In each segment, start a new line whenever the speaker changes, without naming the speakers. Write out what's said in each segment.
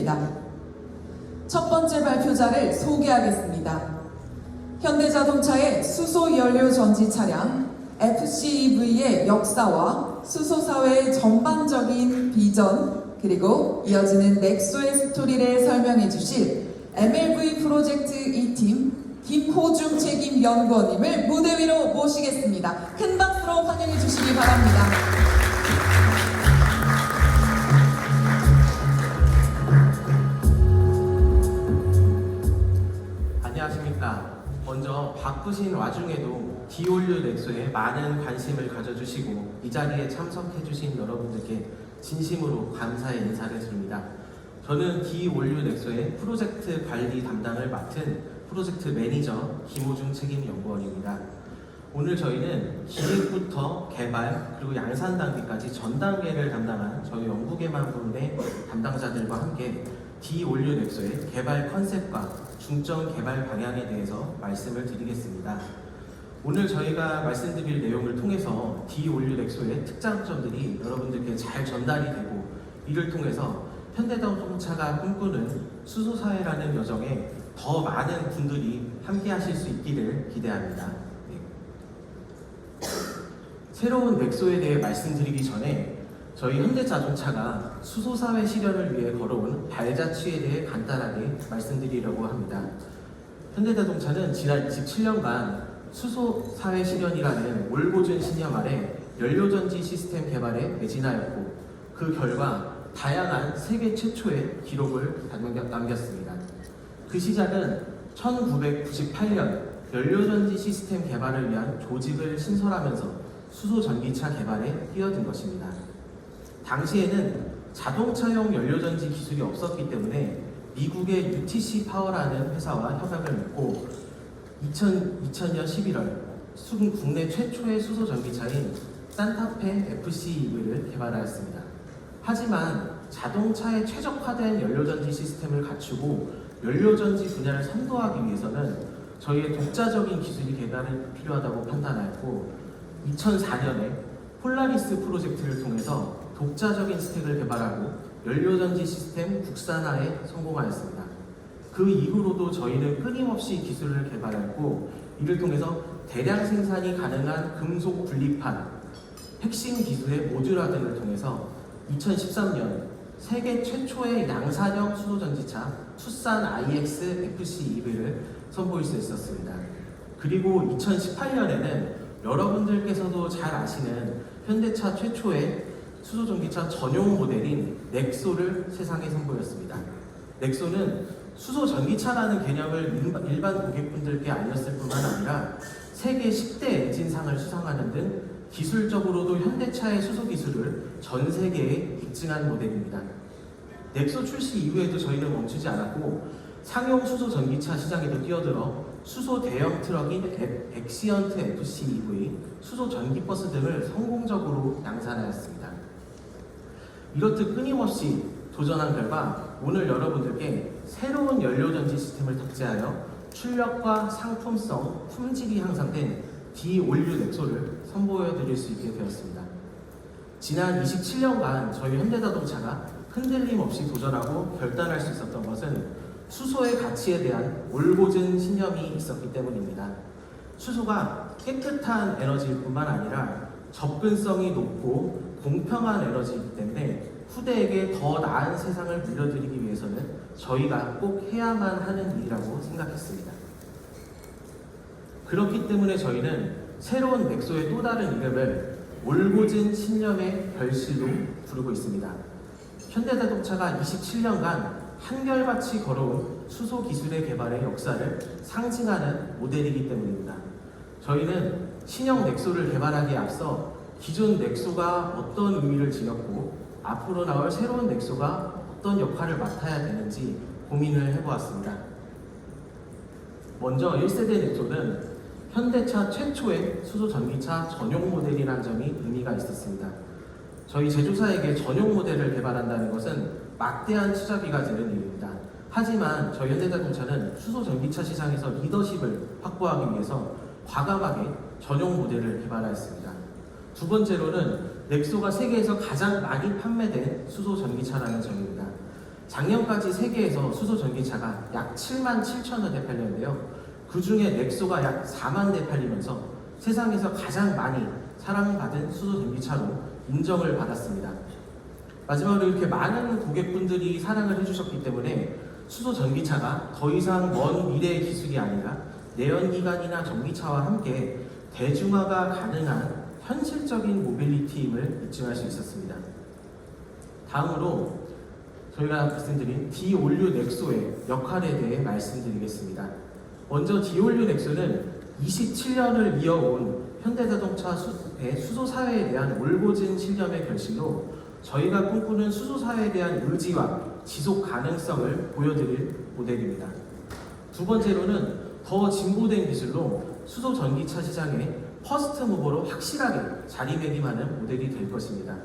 있습니다. 첫 번째 발표자를 소개하겠습니다. 현대자동차의 수소 연료 전지 차량 FCEV의 역사와 수소 사회의 전반적인 비전, 그리고 이어지는 넥소의 스토리를 설명해 주실 MLV 프로젝트 2팀 김호중 책임연구원님을 무대 위로 모시겠습니다. 큰 박수로 환영해 주시기 바랍니다.
안녕하십니까. 먼저 바쁘신 와중에도 디올류 넥소에 많은 관심을 가져주시고 이 자리에 참석해주신 여러분들께 진심으로 감사의 인사를 드립니다. 저는 디올류 넥소의 프로젝트 관리 담당을 맡은 프로젝트 매니저 김호중 책임연구원입니다. 오늘 저희는 기획부터 개발 그리고 양산 단계까지 전 단계를 담당한 저희 연구개발부문의 담당자들과 함께 디올류 넥소의 개발 컨셉과 중점 개발 방향에 대해서 말씀을 드리겠습니다. 오늘 저희가 말씀드릴 내용을 통해서 디올류 넥소의 특장점들이 여러분들께 잘 전달이 되고 이를 통해서 현대자동차가 꿈꾸는 수소사회라는 여정에 더 많은 분들이 함께 하실 수 있기를 기대합니다. 새로운 넥소에 대해 말씀드리기 전에 저희 현대자동차가 수소사회 실현을 위해 걸어온 발자취에 대해 간단하게 말씀드리려고 합니다. 현대자동차는 지난 27년간 수소사회 실현이라는 올고준 신념 아래 연료전지 시스템 개발에 매진하였고 그 결과 다양한 세계 최초의 기록을 남겼습니다. 그 시작은 1998년 연료전지 시스템 개발을 위한 조직을 신설하면서 수소전기차 개발에 뛰어든 것입니다. 당시에는 자동차용 연료전지 기술이 없었기 때문에 미국의 UTC 파워라는 회사와 협약을 맺고 2000년 11월 국내 최초의 수소전기차인 산타페 FCEV를 개발하였습니다. 하지만 자동차에 최적화된 연료전지 시스템을 갖추고 연료전지 분야를 선도하기 위해서는 저희의 독자적인 기술이 개발이 필요하다고 판단하였고 2004년에 폴라리스 프로젝트를 통해서 독자적인 스택을 개발하고 연료전지 시스템 국산화에 성공하였습니다. 그 이후로도 저희는 끊임없이 기술을 개발했고 이를 통해서 대량 생산이 가능한 금속 분리판, 핵심 기술의 모듈화 등을 통해서 2013년 세계 최초의 양산형 수소전지차 투싼 IX FCEV를 선보일 수 있었습니다. 그리고 2018년에는 여러분들께서도 잘 아시는 현대차 최초의 수소전기차 전용 모델인 넥소를 세상에 선보였습니다. 넥소는 수소전기차라는 개념을 일반 고객분들께 알렸을 뿐만 아니라 세계 10대 엔진상을 수상하는 등 기술적으로도 현대차의 수소 기술을 전 세계에 입증한 모델입니다. 넥소 출시 이후에도 저희는 멈추지 않았고 상용 수소 전기차 시장에도 뛰어들어 수소 대형 트럭인 엑시언트 FCEV, 수소 전기버스 등을 성공적으로 양산하였습니다. 이렇듯 끊임없이 도전한 결과 오늘 여러분들께 새로운 연료전지 시스템을 탑재하여 출력과 상품성, 품질이 향상된 디올류 넥소를 선보여드릴 수 있게 되었습니다. 지난 27년간 저희 현대자동차가 흔들림 없이 도전하고 결단할 수 있었던 것은 수소의 가치에 대한 올곧은 신념이 있었기 때문입니다. 수소가 깨끗한 에너지일 뿐만 아니라 접근성이 높고 공평한 에너지이기 때문에 후대에게 더 나은 세상을 물려드리기 위해서는 저희가 꼭 해야만 하는 일이라고 생각했습니다. 그렇기 때문에 저희는 새로운 넥소의 또 다른 이름을 올곧은 신념의 결실로 부르고 있습니다. 현대자동차가 27년간 한결같이 걸어온 수소 기술의 개발의 역사를 상징하는 모델이기 때문입니다. 저희는 신형 넥소를 개발하기에 앞서 기존 넥소가 어떤 의미를 지녔고 앞으로 나올 새로운 넥소가 어떤 역할을 맡아야 되는지 고민을 해보았습니다. 먼저 1세대 넥소는 현대차 최초의 수소 전기차 전용 모델이라는 점이 의미가 있었습니다. 저희 제조사에게 전용 모델을 개발한다는 것은 막대한 투자비가 드는 일입니다. 하지만 저희 현대자동차는 수소 전기차 시장에서 리더십을 확보하기 위해서 과감하게 전용 모델을 개발하였습니다. 두 번째로는 넥소가 세계에서 가장 많이 판매된 수소 전기차라는 점입니다. 작년까지 세계에서 수소 전기차가 약 7만 7천여 대 팔렸는데요. 그 중에 넥소가 약 4만 대 팔리면서 세상에서 가장 많이 사랑받은 수소 전기차로 인정을 받았습니다. 마지막으로 이렇게 많은 고객분들이 사랑을 해주셨기 때문에 수소 전기차가 더 이상 먼 미래의 기술이 아니라 내연기관이나 전기차와 함께 대중화가 가능한 현실적인 모빌리티임을 입증할 수 있었습니다. 다음으로 저희가 말씀드린 디올류 넥소의 역할에 대해 말씀드리겠습니다. 먼저 디올류 넥소는 27년을 이어온 현대자동차의 수소사회에 대한 올곧은 신념의 결실로 저희가 꿈꾸는 수소사회에 대한 의지와 지속 가능성을 보여드릴 모델입니다. 두 번째로는 더 진보된 기술로 수소 전기차 시장에 퍼스트 무버로 확실하게 자리매김하는 모델이 될 것입니다.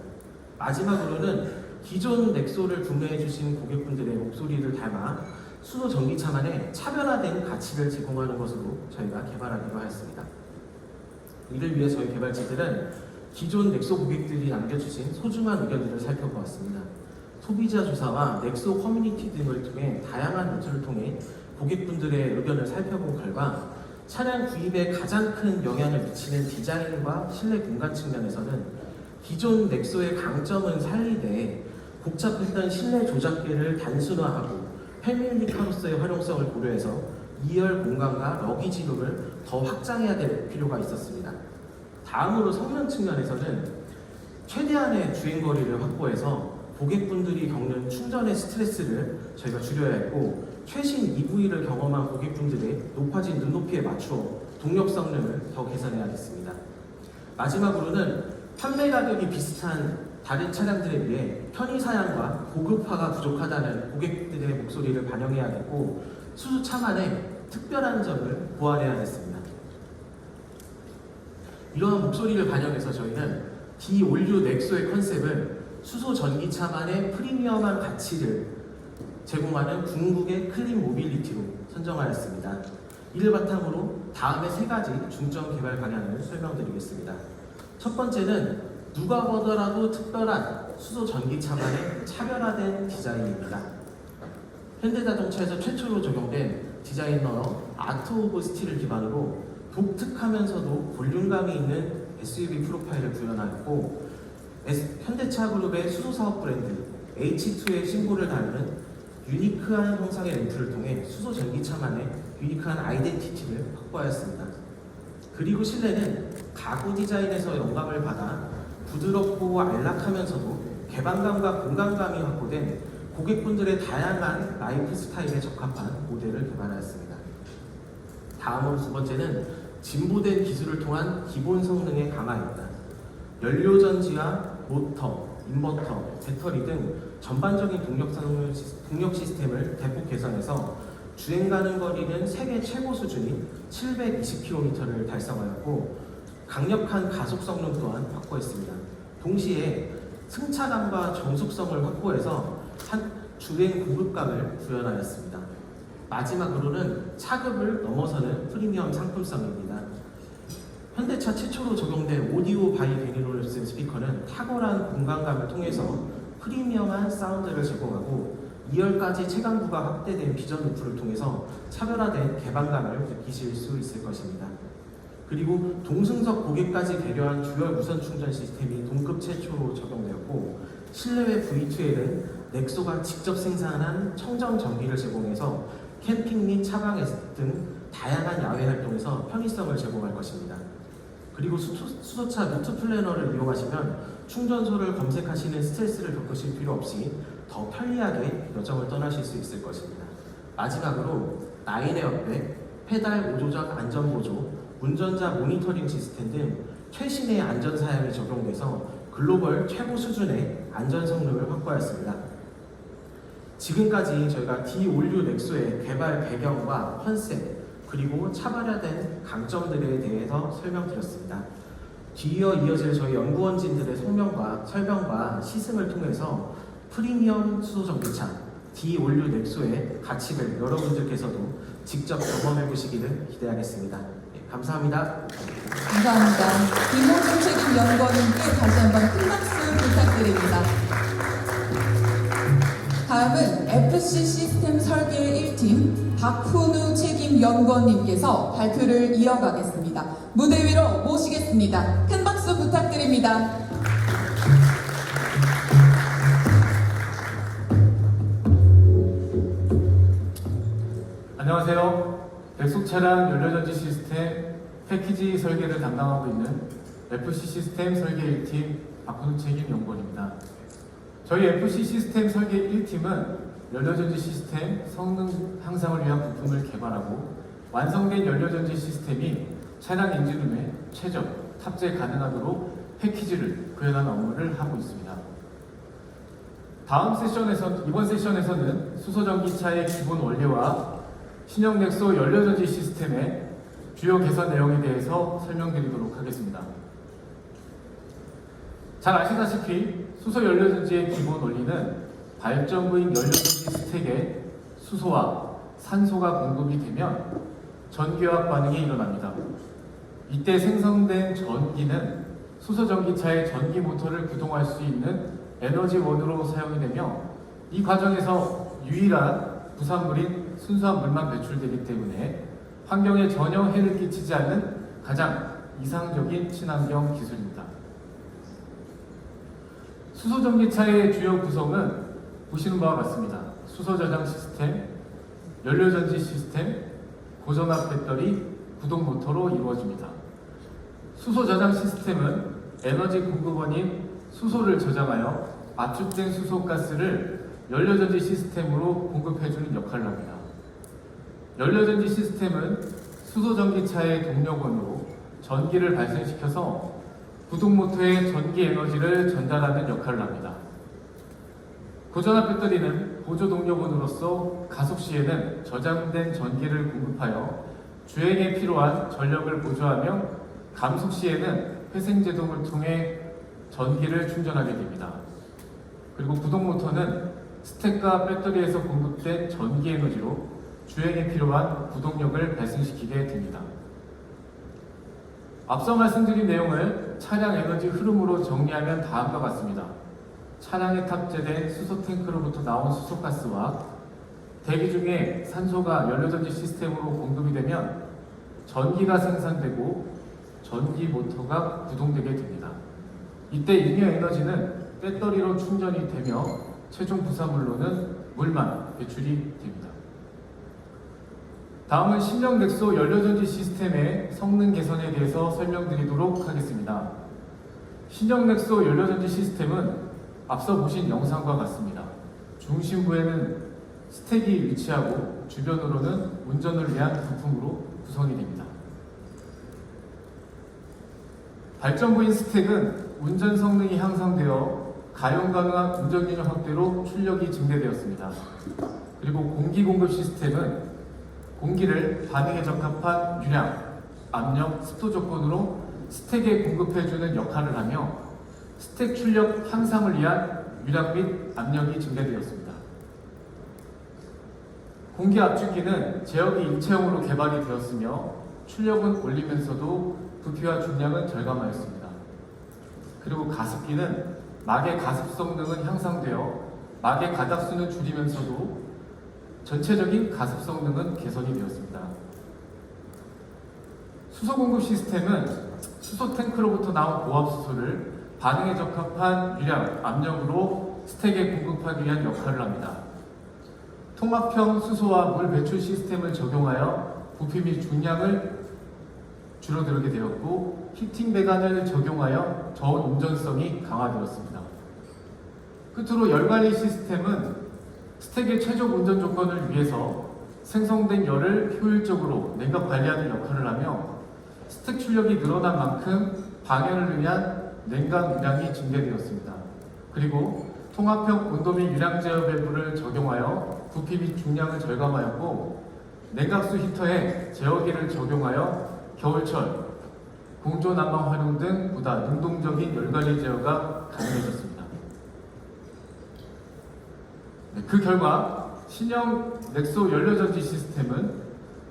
마지막으로는 기존 넥소를 구매해 주신 고객분들의 목소리를 담아 수소 전기차만의 차별화된 가치를 제공하는 것으로 저희가 개발하기로 하였습니다. 이를 위해 저희 개발자들은 기존 넥소 고객들이 남겨주신 소중한 의견들을 살펴보았습니다. 소비자 조사와 넥소 커뮤니티 등을 통해 다양한 루트를 통해 고객분들의 의견을 살펴본 결과 차량 구입에 가장 큰 영향을 미치는 디자인과 실내 공간 측면에서는 기존 넥소의 강점은 살리되 복잡했던 실내 조작계를 단순화하고 패밀리카로서의 활용성을 고려해서 2열 공간과 러기지룸을 더 확장해야 될 필요가 있었습니다. 다음으로 성능 측면에서는 최대한의 주행거리를 확보해서 고객분들이 겪는 충전의 스트레스를 저희가 줄여야 했고 최신 EV를 경험한 고객분들의 높아진 눈높이에 맞추어 동력 성능을 더 개선해야겠습니다. 마지막으로는 판매 가격이 비슷한 다른 차량들에 비해 편의사양과 고급화가 부족하다는 고객들의 목소리를 반영해야겠고 수소차만의 특별한 점을 보완해야겠습니다. 이러한 목소리를 반영해서 저희는 디올류 넥소의 컨셉을 수소 전기차만의 프리미엄한 가치를 제공하는 궁극의 클린 모빌리티로 선정하였습니다. 이를 바탕으로 다음에 3가지 중점 개발 방향을 설명드리겠습니다. 첫 번째는 누가 보더라도 특별한 수소 전기차만의 차별화된 디자인입니다. 현대자동차에서 최초로 적용된 디자이너 아트 오브 스틸을 기반으로 독특하면서도 볼륨감이 있는 SUV 프로파일을 구현하였고 현대차 그룹의 수소사업 브랜드 H2의 심볼을 다루는 유니크한 형상의 램프를 통해 수소 전기차만의 유니크한 아이덴티티를 확보하였습니다. 그리고 실내는 가구 디자인에서 영감을 받아 부드럽고 안락하면서도 개방감과 공간감이 확보된 고객분들의 다양한 라이프 스타일에 적합한 모델을 개발하였습니다. 다음으로 두 번째는 진보된 기술을 통한 기본 성능의 강화입니다. 연료전지와 모터, 인버터, 배터리 등 전반적인 동력 시스템을 대폭 개선해서 주행 가능 거리는 세계 최고 수준인 720km를 달성하였고 강력한 가속 성능 또한 확보했습니다. 동시에 승차감과 정숙성을 확보해서 주행 고급감을 구현하였습니다. 마지막으로는 차급을 넘어서는 프리미엄 상품성입니다. 현대차 최초로 적용된 오디오 바이 베니롤을 쓴 스피커는 탁월한 공간감을 통해서 프리미엄한 사운드를 제공하고 2열까지 체감부가 확대된 비전 루프를 통해서 차별화된 개방감을 느끼실 수 있을 것입니다. 그리고 동승석 고객까지 배려한 듀얼 무선 충전 시스템이 동급 최초로 적용되었고 실내외 V2에는 넥소가 직접 생산한 청정 전기를 제공해서 캠핑 및 차방 등 다양한 야외 활동에서 편의성을 제공할 것입니다. 그리고 수소차 루트 플래너를 이용하시면 충전소를 검색하시는 스트레스를 겪으실 필요 없이 더 편리하게 여정을 떠나실 수 있을 것입니다. 마지막으로 나인의 옆에 페달 5조작 안전보조, 운전자 모니터링 시스템 등 최신의 안전 사양이 적용돼서 글로벌 최고 수준의 안전 성능을 확보하였습니다. 지금까지 저희가 디올류 넥소의 개발 배경과 컨셉 그리고 차별화된 강점들에 대해서 설명드렸습니다. 뒤이어 이어질 저희 연구원진들의 설명과 시승을 통해서 프리미엄 수소 전기차 디올류 넥소의 가치를 여러분들께서도 직접 경험해 보시기를 기대하겠습니다. 네, 감사합니다.
감사합니다. 김홍준 책임 연구원님께 다시 한번 큰 박수 부탁드립니다. 다음 다음은 FC 시스템 설계 1팀 박훈우 책임연구원님께서 발표를 이어가겠습니다. 무대 위로 모시겠습니다. 큰 박수 부탁드립니다.
안녕하세요. 백속 차량 연료전지 시스템 패키지 설계를 담당하고 있는 FC 시스템 설계 1팀 박훈우 책임 연구원입니다. 저희 FC 시스템 설계 1팀은 연료전지 시스템 성능 향상을 위한 부품을 개발하고 완성된 연료전지 시스템이 차량 엔진룸에 최적 탑재 가능하도록 패키지를 구현하는 업무를 하고 있습니다. 이번 세션에서는 수소전기차의 기본 원리와 신형 넥소 연료전지 시스템의 주요 개선 내용에 대해서 설명드리도록 하겠습니다. 잘 아시다시피 수소 연료전지의 기본 원리는 발전부인 연료전지 스택에 수소와 산소가 공급이 되면 전기화학 반응이 일어납니다. 이때 생성된 전기는 수소전기차의 전기 모터를 구동할 수 있는 에너지원으로 사용이 되며 이 과정에서 유일한 부산물인 순수한 물만 배출되기 때문에 환경에 전혀 해를 끼치지 않는 가장 이상적인 친환경 기술입니다. 수소전기차의 주요 구성은 보시는 바와 같습니다. 수소저장 시스템, 연료전지 시스템, 고전압 배터리, 구동 모터로 이루어집니다. 수소저장 시스템은 에너지 공급원인 수소를 저장하여 압축된 수소가스를 연료전지 시스템으로 공급해주는 역할을 합니다. 연료전지 시스템은 수소전기차의 동력원으로 전기를 발생시켜서 구동모터에 전기 에너지를 전달하는 역할을 합니다. 고전압 배터리는 보조동력원으로서 가속 시에는 저장된 전기를 공급하여 주행에 필요한 전력을 보조하며 감속 시에는 회생제동을 통해 전기를 충전하게 됩니다. 그리고 구동모터는 스택과 배터리에서 공급된 전기 에너지로 주행에 필요한 구동력을 발생시키게 됩니다. 앞서 말씀드린 내용을 차량 에너지 흐름으로 정리하면 다음과 같습니다. 차량에 탑재된 수소 탱크로부터 나온 수소가스와 대기 중에 산소가 연료전지 시스템으로 공급이 되면 전기가 생산되고 전기 모터가 구동되게 됩니다. 이때 잉여 에너지는 배터리로 충전이 되며 최종 부산물로는 물만 배출이 됩니다. 다음은 신형 넥소 연료전지 시스템의 성능 개선에 대해서 설명드리도록 하겠습니다. 신형 넥소 연료전지 시스템은 앞서 보신 영상과 같습니다. 중심부에는 스택이 위치하고 주변으로는 운전을 위한 부품으로 구성이 됩니다. 발전부인 스택은 운전 성능이 향상되어 가용 가능한 운전기능 확대로 출력이 증대되었습니다. 그리고 공기 공급 시스템은 공기를 반응에 적합한 유량, 압력, 습도 조건으로 스택에 공급해주는 역할을 하며 스택 출력 향상을 위한 유량 및 압력이 증대되었습니다. 공기 압축기는 제어기 일체형으로 개발이 되었으며 출력은 올리면서도 부피와 중량은 절감하였습니다. 그리고 가습기는 막의 가습 성능은 향상되어 막의 가닥수는 줄이면서도 전체적인 가습 성능은 개선이 되었습니다. 수소 공급 시스템은 수소 탱크로부터 나온 고압 수소를 반응에 적합한 유량, 압력으로 스택에 공급하기 위한 역할을 합니다. 통합형 수소와 물 배출 시스템을 적용하여 부피 및 중량을 줄어들게 되었고 히팅 배관을 적용하여 저온 운전성이 강화되었습니다. 끝으로 열관리 시스템은 스택의 최적 운전 조건을 위해서 생성된 열을 효율적으로 냉각 관리하는 역할을 하며 스택 출력이 늘어난 만큼 방연을 위한 냉각 유량이 증대되었습니다. 그리고 통합형 온도 및 유량 제어 밸브를 적용하여 부피 및 중량을 절감하였고 냉각수 히터에 제어기를 적용하여 겨울철, 공조난방 활용 등 보다 능동적인 열관리 제어가 가능해졌습니다. 그 결과 신형 넥소 연료전지 시스템은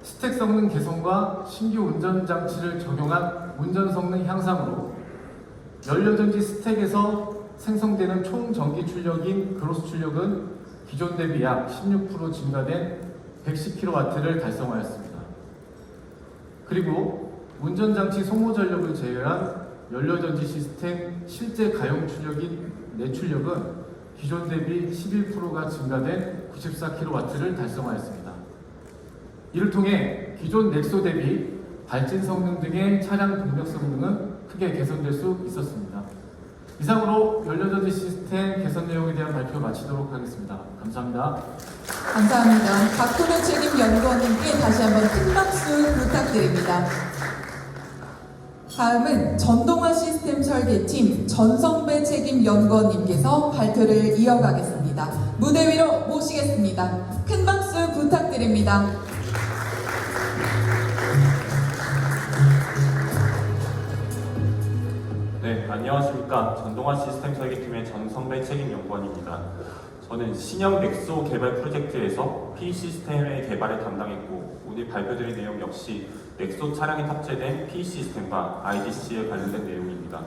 스택 성능 개선과 신규 운전 장치를 적용한 운전 성능 향상으로 연료전지 스택에서 생성되는 총 전기 출력인 그로스 출력은 기존 대비 약 16% 증가된 110kW를 달성하였습니다. 그리고 운전장치 소모 전력을 제외한 연료전지 시스템 실제 가용 출력인 내출력은 기존 대비 11%가 증가된 94kW를 달성하였습니다. 이를 통해 기존 넥소 대비 발진 성능 등의 차량 동력 성능은 크게 개선될 수 있었습니다. 이상으로 연료전지 시스템 개선 내용에 대한 발표 마치도록 하겠습니다. 감사합니다.
감사합니다. 박훈우 책임 연구원님께 다시 한번 큰 박수 부탁드립니다. 다음은 전동화 시스템 설계팀 전성배 책임 연구원님께서 발표를 이어가겠습니다. 무대 위로 모시겠습니다. 큰 박수 부탁드립니다.
네, 안녕하십니까. 전동화 시스템 설계팀의 전성배 책임 연구원입니다. 저는 신형 넥소 개발 프로젝트에서 P 시스템의 개발을 담당했고, 오늘 발표드릴 내용 역시 넥소 차량에 탑재된 P 시스템과 IDC에 관련된 내용입니다.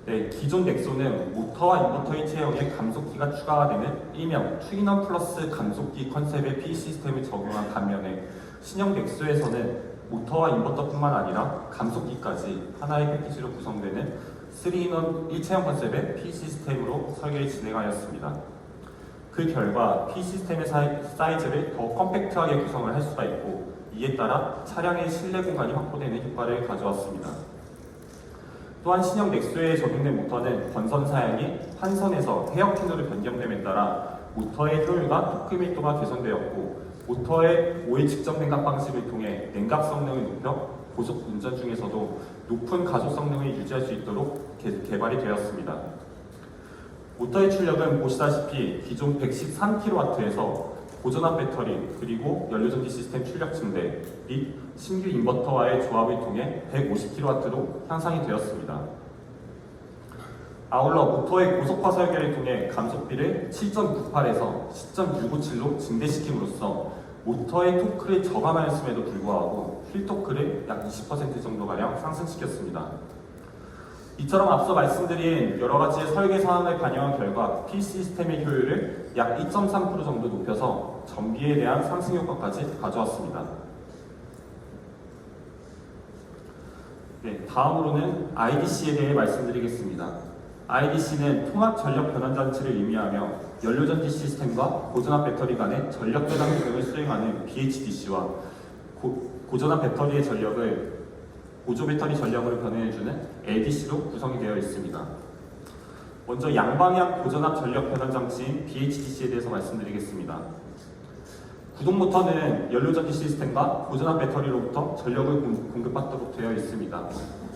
네, 기존 넥소는 모터와 인버터의 체형에 감속기가 추가가 되는 일명 트윈원 플러스 감속기 컨셉의 P 시스템을 적용한 반면에 신형 넥소에서는 모터와 인버터뿐만 아니라 감속기까지 하나의 패키지로 구성되는 3인원 1체형 컨셉의 P 시스템으로 설계를 진행하였습니다. 그 결과 P 시스템의 사이즈를 더 컴팩트하게 구성을 할 수가 있고, 이에 따라 차량의 실내 공간이 확보되는 효과를 가져왔습니다. 또한 신형 넥소에 적용된 모터는 번선 사양이 한 선에서 헤어핀으로 변경됨에 따라 모터의 효율과 토크 밀도가 개선되었고, 모터의 오일 측정 냉각 방식을 통해 냉각 성능을 높여 고속 운전 중에서도 높은 가속 성능을 유지할 수 있도록 개발이 되었습니다. 모터의 출력은 보시다시피 기존 113kW에서 고전압 배터리 그리고 연료전지 시스템 출력 증대 및 신규 인버터와의 조합을 통해 150kW로 향상이 되었습니다. 아울러 모터의 고속화 설계를 통해 감속비를 7.98에서 10.657로 증대시킴으로써 모터의 토크를 저감하였음에도 불구하고 휠 토크를 약 20% 정도가량 상승시켰습니다. 이처럼 앞서 말씀드린 여러 가지의 설계 사항을 반영한 결과 P 시스템의 효율을 약 2.3% 정도 높여서 전기에 대한 상승 효과까지 가져왔습니다. 네, 다음으로는 IDC에 대해 말씀드리겠습니다. IDC는 통합 전력 변환 장치를 의미하며 연료전지 시스템과 고전압 배터리 간의 전력 배당 기능을 수행하는 BHDC와 고전압 배터리의 전력을 보조 배터리 전력으로 변환해주는 LDC로 구성이 되어 있습니다. 먼저 양방향 고전압 전력 변환 장치인 BHDC에 대해서 말씀드리겠습니다. 구동 모터는 연료전지 시스템과 고전압 배터리로부터 전력을 공급받도록 되어 있습니다.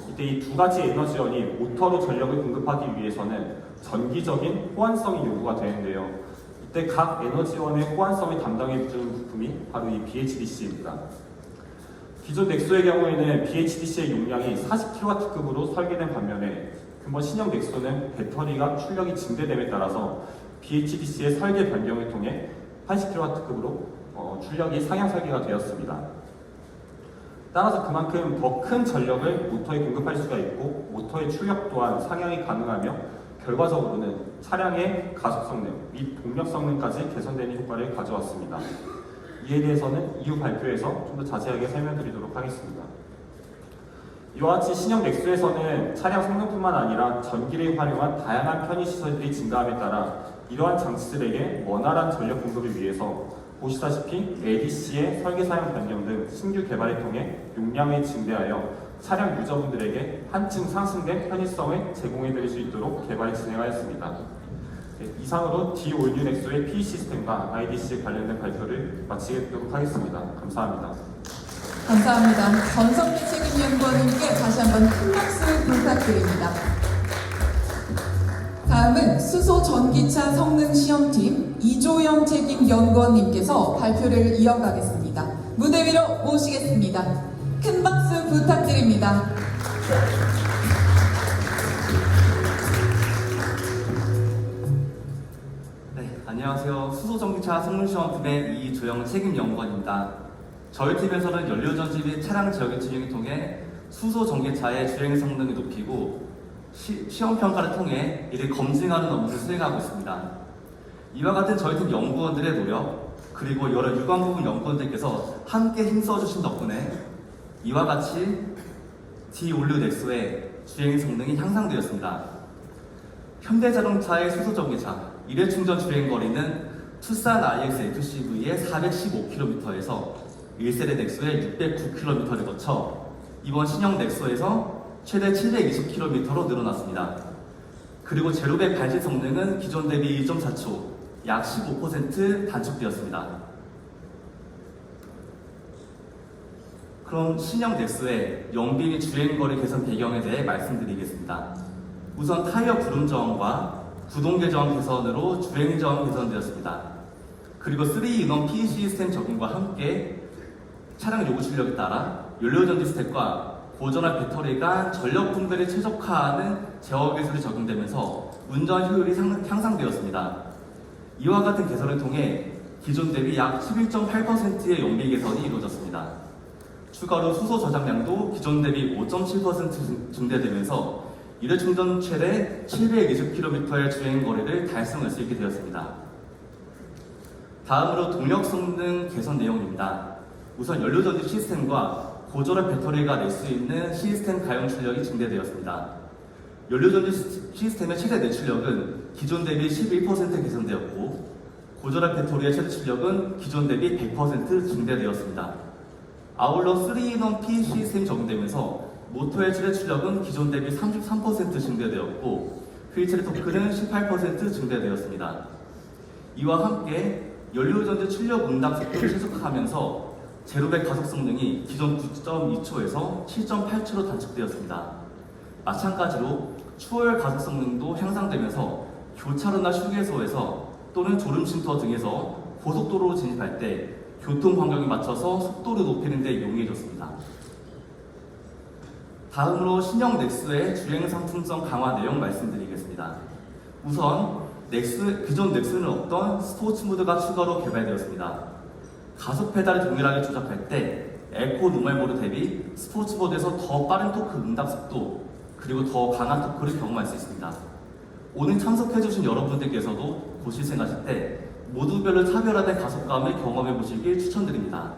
이때 이 두 가지 에너지원이 모터로 전력을 공급하기 위해서는 전기적인 호환성이 요구가 되는데요. 이때 각 에너지원의 호환성을 담당해주는 부품이 바로 이 BHDC입니다. 기존 넥소의 경우에는 BHDC의 용량이 40kW급으로 설계된 반면에 근본 신형 넥소는 배터리가 출력이 증대됨에 따라서 BHDC의 설계 변경을 통해 80kW급으로 출력이 상향 설계가 되었습니다. 따라서 그만큼 더 큰 전력을 모터에 공급할 수가 있고 모터의 출력 또한 상향이 가능하며 결과적으로는 차량의 가속 성능 및 동력 성능까지 개선되는 효과를 가져왔습니다. 이에 대해서는 이후 발표에서 좀 더 자세하게 설명드리도록 하겠습니다. 이와 같이 신형 넥소에서는 차량 성능뿐만 아니라 전기를 활용한 다양한 편의시설들이 증가함에 따라 이러한 장치들에게 원활한 전력 공급을 위해서 보시다시피 ADC의 설계 사양 변경 등 신규 개발을 통해 용량을 증대하여 차량 유저분들에게 한층 상승된 편의성을 제공해드릴 수 있도록 개발을 진행하였습니다. 이상으로 D-올뉴 넥소의 P 시스템과 IDC에 관련된 발표를 마치도록 하겠습니다. 감사합니다.
감사합니다. 전성배 책임연구원님께 다시 한번 큰 박수 부탁드립니다. 다음은 수소 전기차 성능 시험팀 이조영 책임연구원님께서 발표를 이어가겠습니다. 무대 위로 모시겠습니다. 큰 박수 부탁드립니다.
네, 안녕하세요. 수소전기차 성능시험팀의 이조영 책임연구원입니다. 저희 팀에서는 연료전지 및 차량 제어기 튜닝을 통해 수소전기차의 주행 성능을 높이고 시험 평가를 통해 이를 검증하는 업무를 수행하고 있습니다. 이와 같은 저희 팀 연구원들의 노력, 그리고 여러 유관부문 연구원들께서 함께 힘써주신 덕분에 이와 같이 D-올류 넥소의 주행 성능이 향상되었습니다. 현대자동차의 수소전기차 1회 충전 주행 거리는 투싼 iX FCV의 415km에서 1세대 넥소의 609km를 거쳐 이번 신형 넥소에서 최대 720km로 늘어났습니다. 그리고 제로백 발진 성능은 기존 대비 2.4초, 약 15% 단축되었습니다. 그럼 신형 넥소의 연비 및 주행거리 개선 배경에 대해 말씀드리겠습니다. 우선 타이어 구름 저항과 구동계 저항 개선으로 주행 저항 개선되었습니다. 그리고 3인원 P 시스템 적용과 함께 차량 요구 출력에 따라 연료전지 스택과 고전화 배터리 간 전력 분배를 최적화하는 제어 기술이 적용되면서 운전 효율이 향상되었습니다. 이와 같은 개선을 통해 기존 대비 약 11.8%의 연비 개선이 이루어졌습니다. 추가로 수소 저장량도 기존 대비 5.7% 증대되면서 1회 충전 최대 720km의 주행 거리를 달성할 수 있게 되었습니다. 다음으로 동력 성능 개선 내용입니다. 우선 연료전지 시스템과 고전화 배터리가 낼 수 있는 시스템 가용 출력이 증대되었습니다. 연료전지 시스템의 최대 내출력은 기존 대비 11% 개선되었고 고전화 배터리의 최대 출력은 기존 대비 100% 증대되었습니다. 아울러 3인원 P 시스템 적용되면서 모터의 최대 출력은 기존 대비 33% 증대되었고 휠체의 토크는 18% 증대되었습니다. 이와 함께 연료전지 출력 응답 속도를 최적화하면서 제로백 가속 성능이 기존 9.2초에서 7.8초로 단축되었습니다. 마찬가지로 추월 가속 성능도 향상되면서 교차로나 휴게소에서 또는 졸음쉼터 등에서 고속도로로 진입할 때 교통 환경에 맞춰서 속도를 높이는 데 용이해졌습니다. 다음으로 신형 넥스의 주행 상품성 강화 내용 말씀드리겠습니다. 우선 기존 넥스는 없던 스포츠 모드가 추가로 개발되었습니다. 가속 페달을 동일하게 조작할 때 에코 노멀 모드 대비 스포츠 모드에서 더 빠른 토크 응답 속도 그리고 더 강한 토크를 경험할 수 있습니다. 오늘 참석해주신 여러분들께서도 보실 생각하실 때 모두별로 차별화된 가속감을 경험해 보시길 추천드립니다.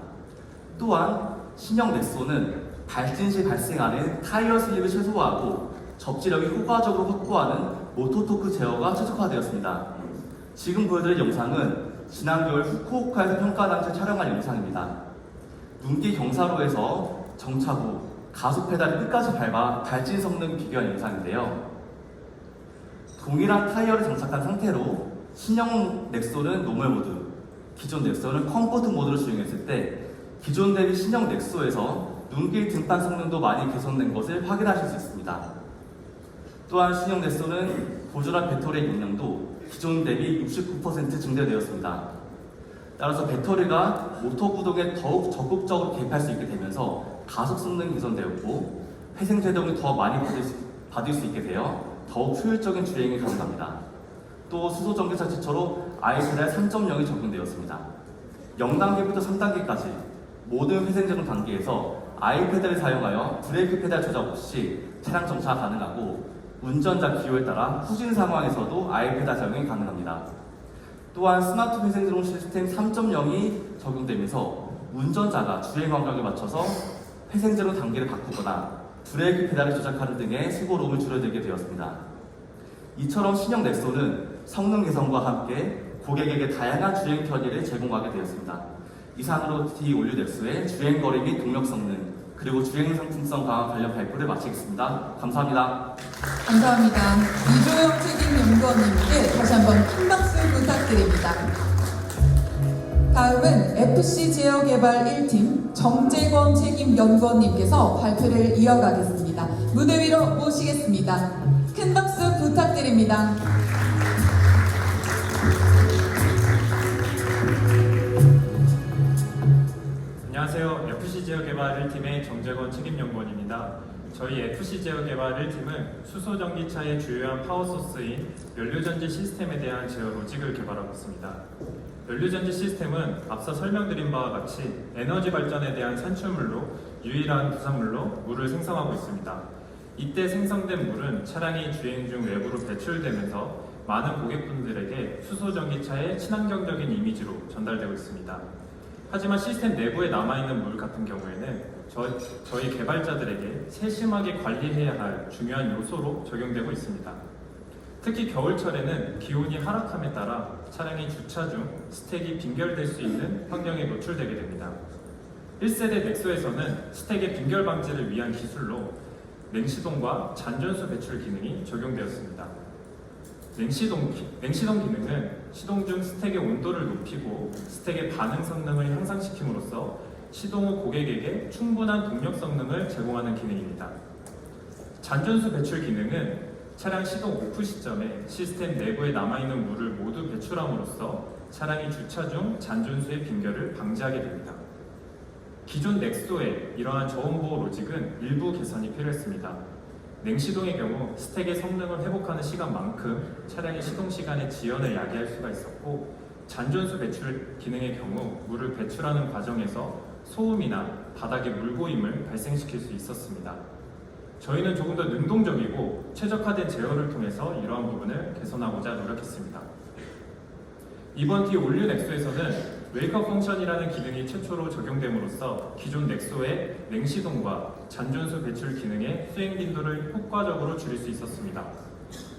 또한 신형 넥소는 발진 시 발생하는 타이어 슬립을 최소화하고 접지력이 효과적으로 확보하는 모터 토크 제어가 최적화되었습니다. 지금 보여드릴 영상은 지난 겨울 후쿠오카에서 평가 당시 촬영한 영상입니다. 눈길 경사로에서 정차 후 가속 페달을 끝까지 밟아 발진 성능 비교한 영상인데요. 동일한 타이어를 장착한 상태로 신형 넥소는 노멀 모드, 기존 넥소는 컴포트 모드를 주행했을 때 기존 대비 신형 넥소에서 눈길 등판 성능도 많이 개선된 것을 확인하실 수 있습니다. 또한 신형 넥소는 고전화 배터리의 용량도 기존 대비 69% 증대되었습니다. 따라서 배터리가 모터 구동에 더욱 적극적으로 개입할 수 있게 되면서 가속 성능이 개선되었고 회생 제동을 더 많이 받을 수 있게 되어 더욱 효율적인 주행이 가능합니다. 또 수소 전기차 지처로 iPedal 3.0이 적용되었습니다. 0단계부터 3단계까지 모든 회생 제동 단계에서 iPedal을 사용하여 브레이크 페달 조작 없이 차량 정차가 가능하고 운전자 기호에 따라 후진 상황에서도 iPedal 사용이 가능합니다. 또한 스마트 회생 제동 시스템 3.0이 적용되면서 운전자가 주행 환경에 맞춰서 회생 제동 단계를 바꾸거나 브레이크 페달을 조작하는 등의 수고로움을 줄여들게 되었습니다. 이처럼 신형 넥소는 성능 개선과 함께 고객에게 다양한 주행 편의를 제공하게 되었습니다. 이상으로 D-올류 넥소의 주행거리 및 동력 성능 그리고 주행 상품성 강화 관련 발표를 마치겠습니다. 감사합니다.
감사합니다. 이조영 책임연구원님께 다시 한번 큰 박수 부탁드립니다. 다음은 FC 제어개발 1팀 정재권 책임연구원님께서 발표를 이어가겠습니다. 무대 위로 모시겠습니다. 큰 박수 부탁드립니다.
안녕하세요. FC 제어 개발 1팀의 정재권 책임연구원입니다. 저희 FC 제어 개발 1팀은 수소 전기차의 주요한 파워 소스인 연료전지 시스템에 대한 제어 로직을 개발하고 있습니다. 연료전지 시스템은 앞서 설명드린 바와 같이 에너지 발전에 대한 산출물로 유일한 부산물로 물을 생성하고 있습니다. 이때 생성된 물은 차량이 주행 중 외부로 배출되면서 많은 고객분들에게 수소전기차의 친환경적인 이미지로 전달되고 있습니다. 하지만 시스템 내부에 남아있는 물 같은 경우에는 저희 개발자들에게 세심하게 관리해야 할 중요한 요소로 적용되고 있습니다. 특히 겨울철에는 기온이 하락함에 따라 차량이 주차 중 스택이 빈결될 수 있는 환경에 노출되게 됩니다. 1세대 넥소에서는 스택의 빈결 방지를 위한 기술로 냉시동과 잔전수 배출 기능이 적용되었습니다. 냉시동 기능은 시동 중 스택의 온도를 높이고 스택의 반응 성능을 향상시킴으로써 시동 후 고객에게 충분한 동력 성능을 제공하는 기능입니다. 잔전수 배출 기능은 차량 시동 오프 시점에 시스템 내부에 남아있는 물을 모두 배출함으로써 차량이 주차 중 잔전수의 빈결을 방지하게 됩니다. 기존 넥소의 이러한 저온보호 로직은 일부 개선이 필요했습니다. 냉시동의 경우 스택의 성능을 회복하는 시간만큼 차량의 시동 시간의 지연을 야기할 수가 있었고, 잔전수 배출 기능의 경우 물을 배출하는 과정에서 소음이나 바닥에 물고임을 발생시킬 수 있었습니다. 저희는 조금 더 능동적이고 최적화된 제어를 통해서 이러한 부분을 개선하고자 노력했습니다. 이번 D-올류 넥소에서는 웨이크업 펑션이라는 기능이 최초로 적용됨으로써 기존 넥소의 냉시동과 잔전수 배출 기능의 수행 빈도를 효과적으로 줄일 수 있었습니다.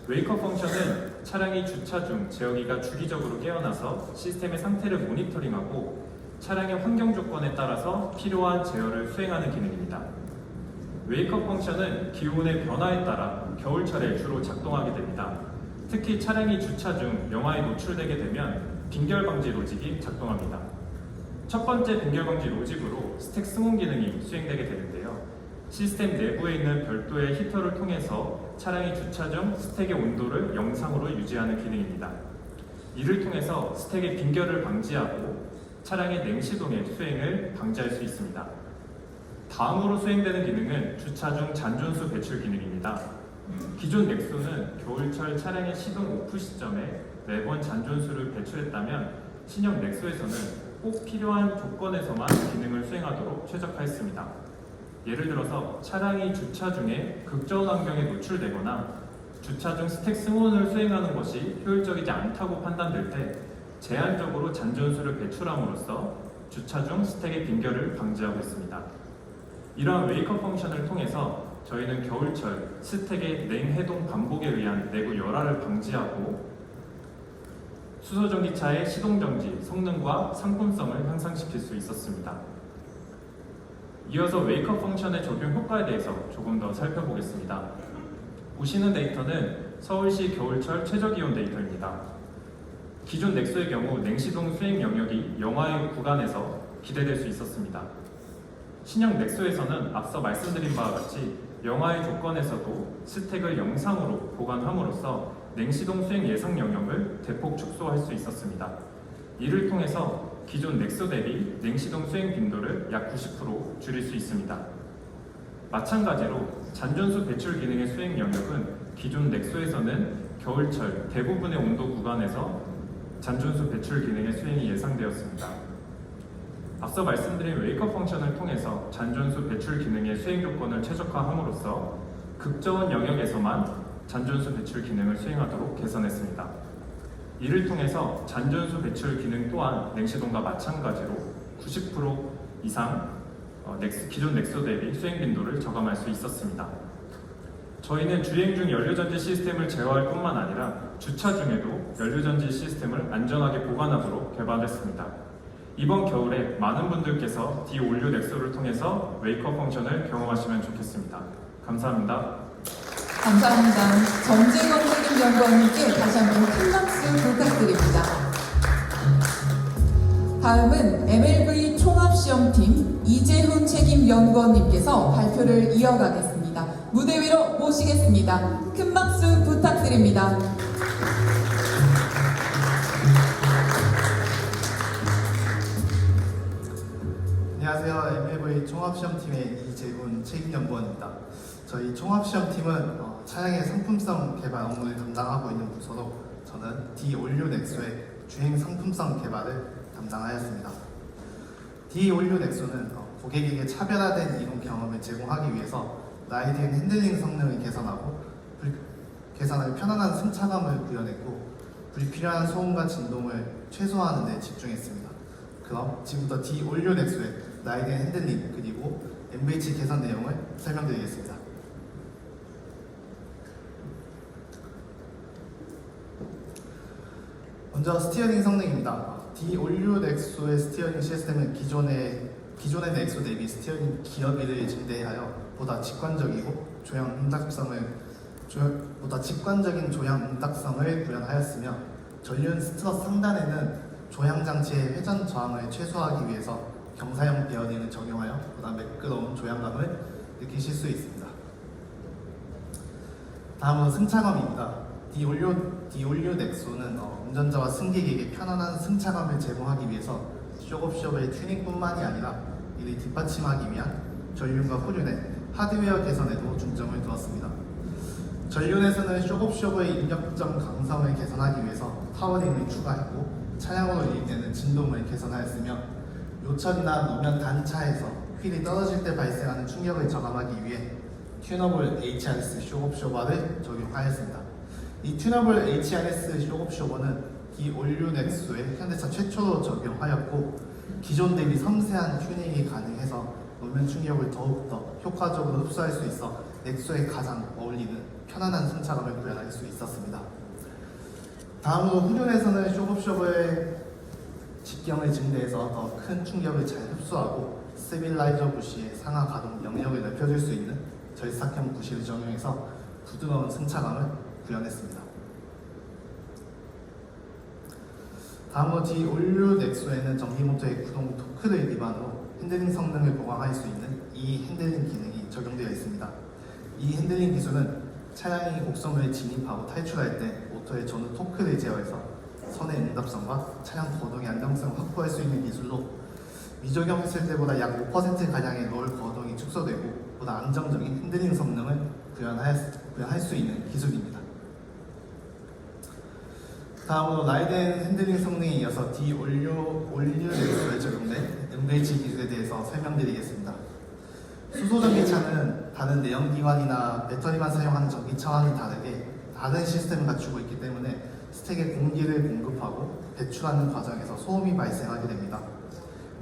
웨이크업 펑션은 차량이 주차 중 제어기가 주기적으로 깨어나서 시스템의 상태를 모니터링하고 차량의 환경 조건에 따라서 필요한 제어를 수행하는 기능입니다. 웨이크업 펑션은 기온의 변화에 따라 겨울철에 주로 작동하게 됩니다. 특히 차량이 주차 중 영하에 노출되게 되면 빈결 방지 로직이 작동합니다. 첫 번째 빈결 방지 로직으로 스택 승온 기능이 수행되게 되는데요. 시스템 내부에 있는 별도의 히터를 통해서 차량이 주차 중 스택의 온도를 영상으로 유지하는 기능입니다. 이를 통해서 스택의 빈결을 방지하고 차량의 냉시동의 수행을 방지할 수 있습니다. 다음으로 수행되는 기능은 주차 중 잔전수 배출 기능입니다. 기존 넥소는 겨울철 차량의 시동 오프 시점에 매번 잔전수를 배출했다면 신형 넥소에서는 꼭 필요한 조건에서만 기능을 수행하도록 최적화했습니다. 예를 들어서 차량이 주차 중에 극저온 환경에 노출되거나 주차 중 스택 승온을 수행하는 것이 효율적이지 않다고 판단될 때 제한적으로 잔전수를 배출함으로써 주차 중 스택의 빈결을 방지하고 있습니다. 이러한 웨이크업 펑션을 통해서 저희는 겨울철 스택의 냉해동 반복에 의한 내부 열화를 방지하고 수소전기차의 시동정지, 성능과 상품성을 향상시킬 수 있었습니다. 이어서 웨이크업 펑션의 적용 효과에 대해서 조금 더 살펴보겠습니다. 보시는 데이터는 서울시 겨울철 최저기온 데이터입니다. 기존 넥소의 경우 냉시동 수행 영역이 영하의 구간에서 기대될 수 있었습니다. 신형 넥소에서는 앞서 말씀드린 바와 같이 영하의 조건에서도 스택을 영상으로 보관함으로써 냉시동 수행 예상 영역을 대폭 축소할 수 있었습니다. 이를 통해서 기존 넥소 대비 냉시동 수행 빈도를 약 90% 줄일 수 있습니다. 마찬가지로 잔전수 배출 기능의 수행 영역은 기존 넥소에서는 겨울철 대부분의 온도 구간에서 잔전수 배출 기능의 수행이 예상되었습니다. 앞서 말씀드린 웨이크업 펑션을 통해서 잔전수 배출 기능의 수행 조건을 최적화함으로써 극저온 영역에서만 잔전수 배출 기능을 수행하도록 개선했습니다. 이를 통해서 잔전수 배출 기능 또한 냉시동과 마찬가지로 90% 이상 기존 넥소 대비 수행 빈도를 저감할 수 있었습니다. 저희는 주행 중 연료전지 시스템을 제어할 뿐만 아니라 주차 중에도 연료전지 시스템을 안전하게 보관하도록 개발했습니다. 이번 겨울에 많은 분들께서 D-올류 넥소를 통해서 웨이크업 펑션을 경험하시면 좋겠습니다. 감사합니다.
감사합니다. 정재건 책임연구원님께 다시 한번 큰 박수 부탁드립니다. 다음은 MLV 총합시험팀 이재훈 책임연구원님께서 발표를 이어가겠습니다. 무대 위로 모시겠습니다. 큰 박수 부탁드립니다.
안녕하세요. MLV 총합시험팀의 이재훈 책임연구원입니다. 저희 총합시험팀은 차량의 상품성 개발 업무를 담당하고 있는 부서로 저는 D-올류 넥소의 주행 상품성 개발을 담당하였습니다. D-올류 넥소는 고객에게 차별화된 이동 경험을 제공하기 위해서 라이딩 핸들링 성능을 개선하여 편안한 승차감을 구현했고 불필요한 소음과 진동을 최소화하는 데 집중했습니다. 그럼 지금부터 D-올류 넥소의 라이딩 핸들링 그리고 MVH 개선 내용을 설명드리겠습니다. 먼저 스티어링 성능입니다. D-올류 넥소의 스티어링 시스템은 기존의 넥소 대비 스티어링 기어비를 증대하여 보다 직관적인 조향 응답성을 구현하였으며 전륜 스트럿 상단에는 조향 장치의 회전 저항을 최소화하기 위해서 경사형 베어링을 적용하여 보다 매끄러운 조향감을 느끼실 수 있습니다. 다음은 승차감입니다. D-올류 넥소는 운전자와 승객에게 편안한 승차감을 제공하기 위해서 쇼업숍의 튜닝뿐만이 아니라 이를 뒷받침하기 위한 전륜과 후륜의 하드웨어 개선에도 중점을 두었습니다. 전륜에서는 쇼업숍의 입력점 강성을 개선하기 위해서 타워링을 추가했고 차량으로 유입되는 진동을 개선하였으며 요철이나 노면 단차에서 휠이 떨어질 때 발생하는 충격을 저감하기 위해 튜너블 HRS 쇼업쇼버를 적용하였습니다. 이 튜너블 HRS 쇼업쇼버는 D-올류 넥소의 현대차 최초로 적용하였고 기존 대비 섬세한 튜닝이 가능해서 노면 충격을 더욱더 효과적으로 흡수할 수 있어 넥소에 가장 어울리는 편안한 승차감을 구현할 수 있었습니다. 다음으로 후륜에서는 쇼업쇼버의 직경을 증대해서 더 큰 충격을 잘 흡수하고 스빌라이저 부시의 상하 가동 영역을 넓혀줄 수 있는 절삭형 부시를 적용해서 부드러운 승차감을 구현했습니다. 다음으로 D-올류 넥소에는 전기모터의 구동 토크를 기반으로 핸들링 성능을 보강할 수 있는 이 핸들링 기능이 적용되어 있습니다. 이 핸들링 기술은 차량이 곡선을 진입하고 탈출할 때 모터의 전후 토크를 제어해서 선의 응답성과 차량 거동의 안정성을 확보할 수 있는 기술로 미적용했을 때보다 약 5%가량의 롤 거동이 축소되고 보다 안정적인 핸들링 성능을 구현할 수 있는 기술입니다. 다음으로 라이딩 핸들링 성능에 이어서 D-올류 넥소에 적용된 MVH 기술에 대해서 설명드리겠습니다. 수소전기차는 다른 내연기관이나 배터리만 사용하는 전기차와는 다르게 다른 시스템을 갖추고 있기 때문에 스택에 공기를 공급하고 배출하는 과정에서 소음이 발생하게 됩니다.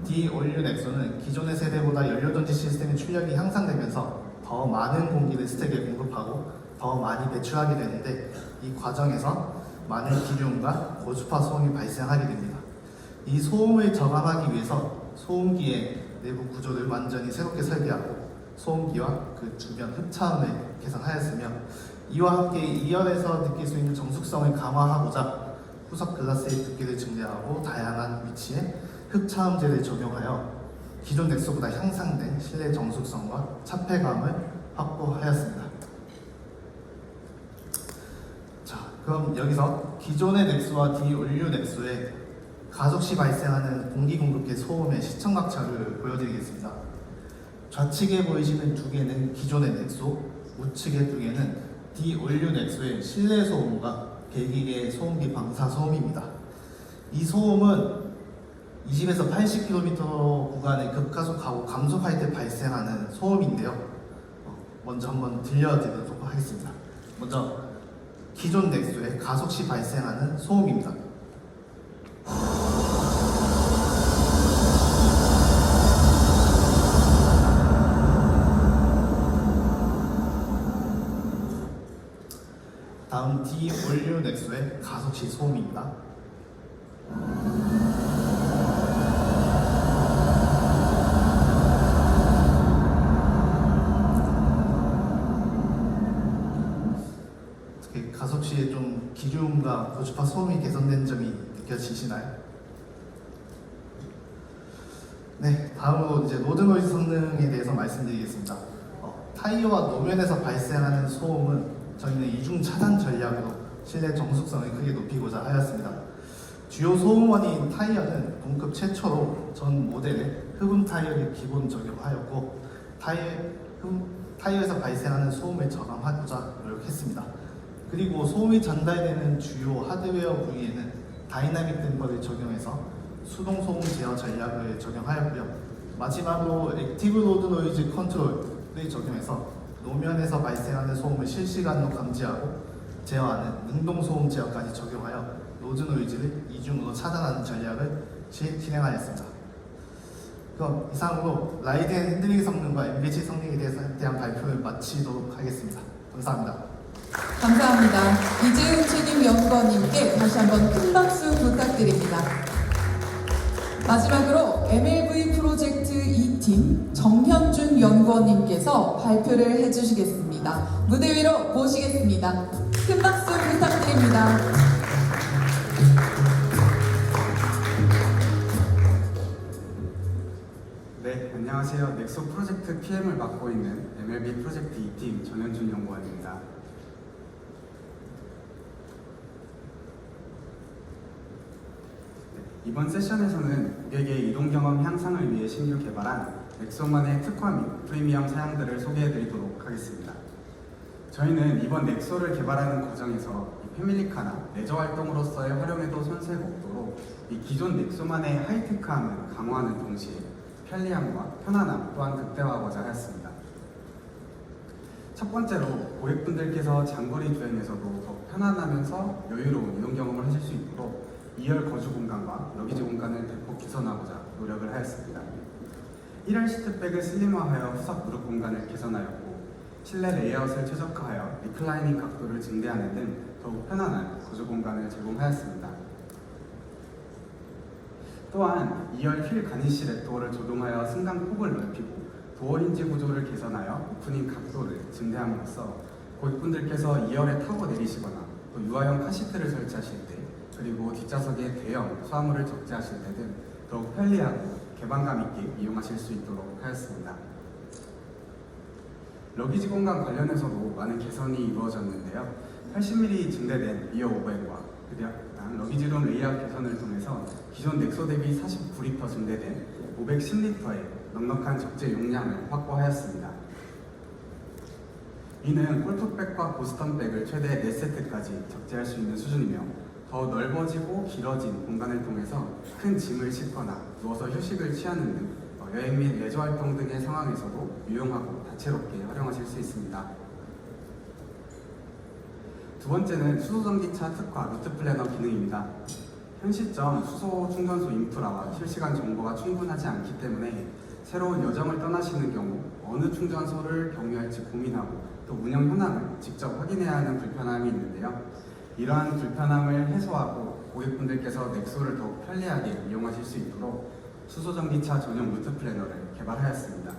D-올류 넥소는 기존의 세대보다 연료전지 시스템의 출력이 향상되면서 더 많은 공기를 스택에 공급하고 더 많이 배출하게 되는데 이 과정에서 많은 기름과 고주파 소음이 발생하게 됩니다. 이 소음을 저감하기 위해서 소음기의 내부 구조를 완전히 새롭게 설계하고 소음기와 그 주변 흡차음을 개선하였으며 이와 함께 2열에서 느낄 수 있는 정숙성을 강화하고자 후석 글라스의 두께를 증대하고 다양한 위치에 흡차음제를 적용하여 기존 넥소보다 향상된 실내 정숙성과 차폐감을 확보하였습니다. 자, 그럼 여기서 기존의 넥소와 D-올류 넥소의 가속 시 발생하는 공기 공급계 소음의 시청각차를 보여드리겠습니다. 좌측에 보이시는 두 개는 기존의 넥소, 우측의 두 개는 D-올류 넥소의 실내 소음과 배기계 소음기 방사 소음입니다. 이 소음은 20에서 80km 구간을 급가속하고 감속할 때 발생하는 소음인데요. 먼저 한번 들려드리도록 하겠습니다. 먼저 기존 넥소의 가속 시 발생하는 소음입니다. 다음 D-올류 넥소의 가속 시 소음입니다. 가속 시에 좀 기름과 고주파 소음이 개선된 점이 느껴지시나요? 네, 다음으로 이제 로드노이즈 성능에 대해서 말씀드리겠습니다. 타이어와 노면에서 발생하는 소음은 저희는 이중 차단 전략으로 실내 정숙성을 크게 높이고자 하였습니다. 주요 소음원인 타이어는 동급 최초로 전 모델에 흡음 타이어를 기본 적용하였고 타이어에서 발생하는 소음을 저감하고자 노력했습니다. 그리고 소음이 전달되는 주요 하드웨어 부위에는 다이나믹 댐퍼를 적용해서 수동 소음 제어 전략을 적용하였고요. 마지막으로 액티브 로드 노이즈 컨트롤을 적용해서 노면에서 발생하는 소음을 실시간으로 감지하고 제어하는 능동소음 제어까지 적용하여 노즈 노이즈를 이중으로 차단하는 전략을 실행하였습니다. 그럼 이상으로 라이드 앤 핸들링 성능과 MBH 성능에 대한 발표를 마치도록 하겠습니다. 감사합니다.
감사합니다. 이재훈 책임 연구원님께 다시 한번 큰 박수 부탁드립니다. 마지막으로 MLV 프로젝트 2팀 정현준 연구원님께서 발표를 해주시겠습니다. 무대 위로 모시겠습니다. 큰 박수 부탁드립니다.
네, 안녕하세요. 넥소 프로젝트 PM을 맡고 있는 MLB 프로젝트 2팀 전현준 연구원입니다. 이번 세션에서는 고객의 이동 경험 향상을 위해 신규 개발한 넥소만의 특화 및 프리미엄 사양들을 소개해드리도록 하겠습니다. 저희는 이번 넥소를 개발하는 과정에서 패밀리카나 레저 활동으로서의 활용에도 손색가 없도록 이 기존 넥소만의 하이테크함을 강화하는 동시에 편리함과 편안함 또한 극대화하고자 하였습니다. 첫 번째로 고객분들께서 장거리 주행에서도 더 편안하면서 여유로운 이동 경험을 하실 수 있도록 2열 거주 공간과 러기지 공간을 대폭 개선하고자 노력을 하였습니다. 1열 시트백을 슬림화하여 후석 무릎 공간을 개선하였고 실내 레이아웃을 최적화하여 리클라이닝 각도를 증대하는 등 더욱 편안한 거주 공간을 제공하였습니다. 또한 2열 휠 가니시 랩도어를 조동하여 승강 폭을 넓히고 도어 힌지 구조를 개선하여 오프닝 각도를 증대함으로써 고객분들께서 2열에 타고 내리시거나 또 유아용 카시트를 설치하실 때 그리고 뒷좌석에 대형 수화물을 적재하실 때 등 더욱 편리하고 개방감 있게 이용하실 수 있도록 하였습니다. 러기지 공간 관련해서도 많은 개선이 이루어졌는데요. 80mm 증대된 리어 오버헤드와 그다음 러기지룸 레이아웃 개선을 통해서 기존 넥소 대비 49리터 증대된 510리터의 넉넉한 적재 용량을 확보하였습니다. 이는 콜톡백과 보스턴백을 최대 4세트까지 적재할 수 있는 수준이며 더 넓어지고 길어진 공간을 통해서 큰 짐을 싣거나 누워서 휴식을 취하는 등 여행 및 레저 활동 등의 상황에서도 유용하고 다채롭게 활용하실 수 있습니다. 두 번째는 수소전기차 특화 루트 플래너 기능입니다. 현 시점 수소 충전소 인프라와 실시간 정보가 충분하지 않기 때문에 새로운 여정을 떠나시는 경우 어느 충전소를 경유할지 고민하고 또 운영 현황을 직접 확인해야 하는 불편함이 있는데요. 이러한 불편함을 해소하고 고객분들께서 넥소를 더욱 편리하게 이용하실 수 있도록 수소전기차 전용 루트 플래너를 개발하였습니다.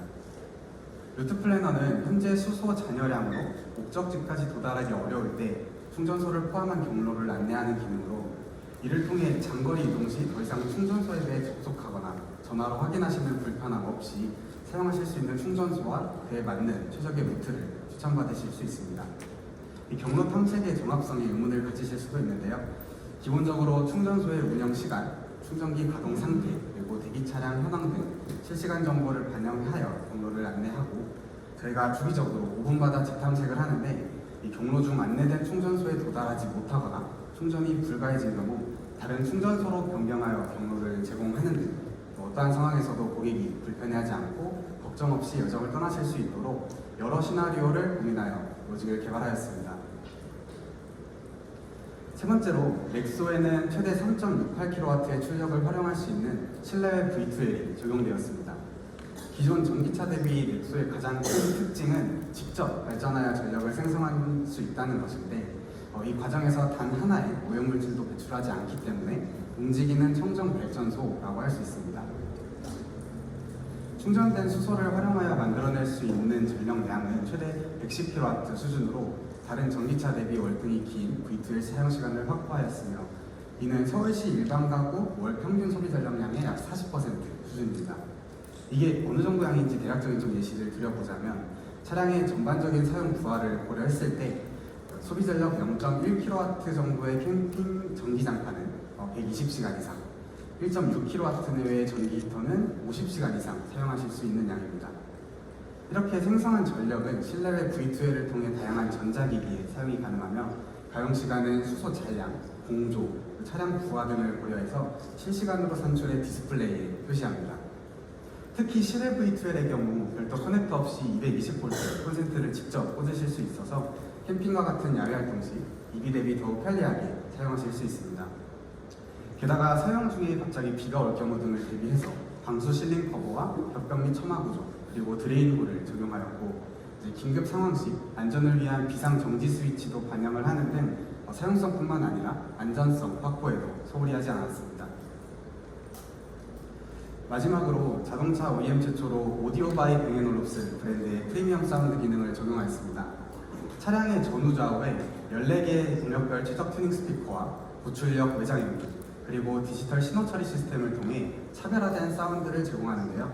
루트 플래너는 현재 수소 잔여량으로 목적지까지 도달하기 어려울 때 충전소를 포함한 경로를 안내하는 기능으로 이를 통해 장거리 이동 시 더 이상 충전소에 대해 접속하거나 전화로 확인하시는 불편함 없이 사용하실 수 있는 충전소와 그에 맞는 최적의 루트를 추천받으실 수 있습니다. 이 경로 탐색의 정합성에 의문을 가지실 수도 있는데요. 기본적으로 충전소의 운영 시간, 충전기 가동 상태, 그리고 대기 차량 현황 등 실시간 정보를 반영하여 경로를 안내하고 저희가 주기적으로 5분마다 재탐색을 하는데 이 경로 중 안내된 충전소에 도달하지 못하거나 충전이 불가해진 경우 다른 충전소로 변경하여 경로를 제공하는 등 어떠한 상황에서도 고객이 불편해하지 않고 걱정 없이 여정을 떠나실 수 있도록 여러 시나리오를 고민하여 로직을 개발하였습니다. 세 번째로 넥소에는 최대 3.68kW의 출력을 활용할 수 있는 실내외 V2L이 적용되었습니다. 기존 전기차 대비 넥소의 가장 큰 특징은 직접 발전하여 전력을 생성할 수 있다는 것인데 이 과정에서 단 하나의 오염물질도 배출하지 않기 때문에 움직이는 청정 발전소라고 할 수 있습니다. 충전된 수소를 활용하여 만들어낼 수 있는 전력량은 최대 110kW 수준으로 다른 전기차 대비 월등히 긴 V2L 사용 시간을 확보하였으며 이는 서울시 일반 가구 월 평균 소비 전력량의 약 40% 수준입니다. 이게 어느 정도 양인지 대략적인 좀 예시를 드려보자면 차량의 전반적인 사용 부하를 고려했을 때 소비 전력 0.1kW 정도의 캠핑 전기장판은 120시간 이상, 1.6kW 내외의 전기 히터는 50시간 이상 사용하실 수 있는 양입니다. 이렇게 생성한 전력은 실내외 V2L을 통해 다양한 전자기기에 사용이 가능하며 가용시간은 수소 잔량, 공조, 차량 부하 등을 고려해서 실시간으로 산출해 디스플레이에 표시합니다. 특히 실내 V12의 경우 별도 커넥터 없이 220V 콘센트를 직접 꽂으실 수 있어서 캠핑과 같은 야외 활동 시 이비 대비 더욱 편리하게 사용하실 수 있습니다. 게다가 사용 중에 갑자기 비가 올 경우 등을 대비해서 방수 실링 커버와 벽벽 및 처마 구조 그리고 드레인홀을 적용하였고 긴급 상황 시 안전을 위한 비상 정지 스위치도 반영을 하는 등 사용성뿐만 아니라 안전성 확보에도 소홀히 하지 않았습니다. 마지막으로 자동차 OEM 최초로 오디오 바이 뱅앤올룹스 브랜드의 프리미엄 사운드 기능을 적용하였습니다. 차량의 전후 좌우에 14개의 동력별 최적 튜닝 스피커와 고출력 외장 앰프 그리고 디지털 신호 처리 시스템을 통해 차별화된 사운드를 제공하는데요.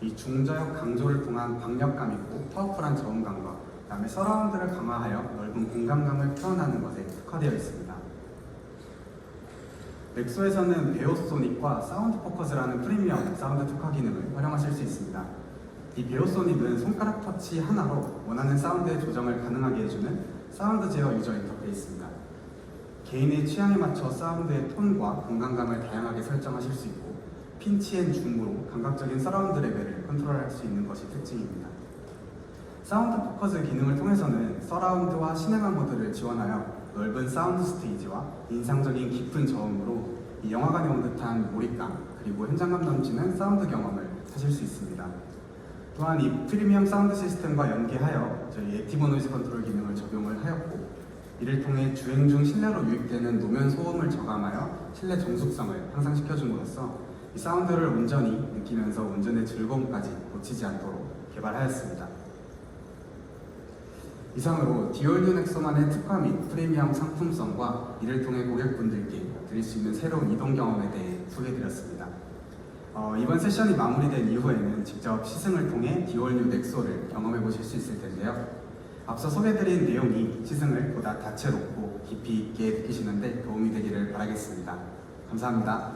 이 중저역 강조를 통한 박력감 있고 파워풀한 저음감과 그다음에 서라운드를 강화하여 넓은 공간감을 표현하는 것에 특화되어 있습니다. 넥소에서는 베오소닉과 사운드 포커스라는 프리미엄 사운드 특화 기능을 활용하실 수 있습니다. 이 베오소닉은 손가락 터치 하나로 원하는 사운드의 조정을 가능하게 해주는 사운드 제어 유저 인터페이스입니다. 개인의 취향에 맞춰 사운드의 톤과 공간감을 다양하게 설정하실 수 있고 핀치 앤 줌으로 감각적인 서라운드 레벨을 컨트롤할 수 있는 것이 특징입니다. 사운드 포커스 기능을 통해서는 서라운드와 시네마 모드를 지원하여 넓은 사운드 스테이지와 인상적인 깊은 저음으로 이 영화관에 온 듯한 몰입감 그리고 현장감 넘치는 사운드 경험을 하실 수 있습니다. 또한 이 프리미엄 사운드 시스템과 연계하여 저희 액티브 노이즈 컨트롤 기능을 적용을 하였고 이를 통해 주행 중 실내로 유입되는 노면 소음을 저감하여 실내 정숙성을 향상시켜줌으로써 이 사운드를 온전히 느끼면서 운전의 즐거움까지 놓치지 않도록 개발하였습니다. 이상으로 디올뉴 넥소만의 특화 및 프리미엄 상품성과 이를 통해 고객분들께 드릴 수 있는 새로운 이동 경험에 대해 소개해드렸습니다. 이번 세션이 마무리된 이후에는 직접 시승을 통해 디올뉴 넥소를 경험해 보실 수 있을 텐데요. 앞서 소개해드린 내용이 시승을 보다 다채롭고 깊이 있게 느끼시는데 도움이 되기를 바라겠습니다. 감사합니다.